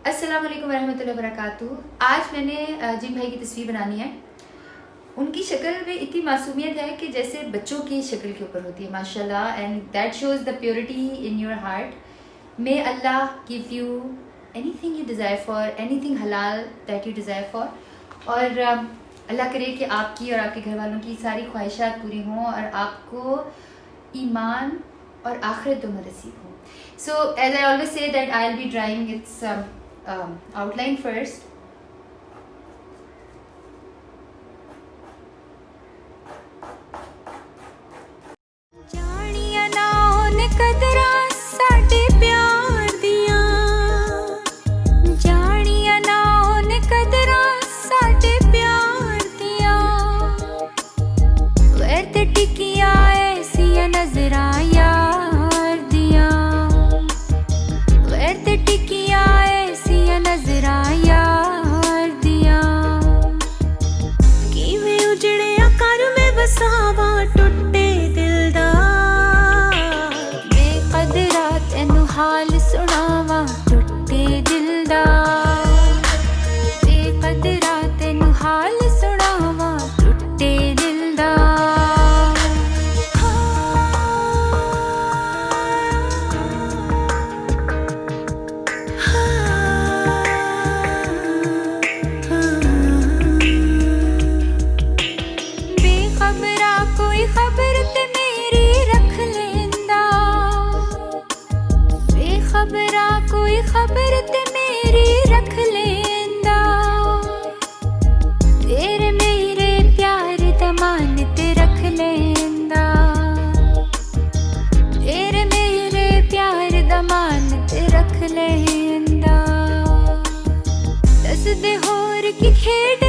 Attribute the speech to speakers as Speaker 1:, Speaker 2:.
Speaker 1: अस्सलाम वालेकुम रहमतुल्लाहि वबरकातुहू। आज मैंने जिन भाई की तस्वीर बनानी है। उनकी शक्ल में इतनी मासूमियत है कि जैसे बच्चों की शक्ल के ऊपर होती है माशाल्लाह, and that shows the purity in your heart. May Allah give you anything you desire for, anything हलाल दैट यू डिज़ायर फॉर। और अल्लाह करे कि आपकी और आपके घर वालों की सारी ख्वाहिशात पूरी हों और आपको ईमान और आखिरत दोनों नसीब हो। So as I always say that I'll be drawing its outline first.
Speaker 2: जानिया ना होने कदरा साडे प्यार दिया, जानिया ना होने कदरा साडे प्यार दिया। वैर ते टिकिया ऐसिया नजरा यार दिया, वैर ते टिकिया ऐसिया नजरा यार दिया। किवें उजड़िया कर में वसावा टुटे हाल सुनावा टुटे दिल दा, बेकदरा तेनू हाल सुनावा टुटे दिल दा। बेखबरा कोई खबर ते मेरी रख लेंदा, खबरा कोई खबर ते मेरी रख लेंदा। तेरे मेरे प्यार दमान ते रख लेंदा, तेरे मेरे प्यार दमान ते रख लेंदा। दस दे होर की खेड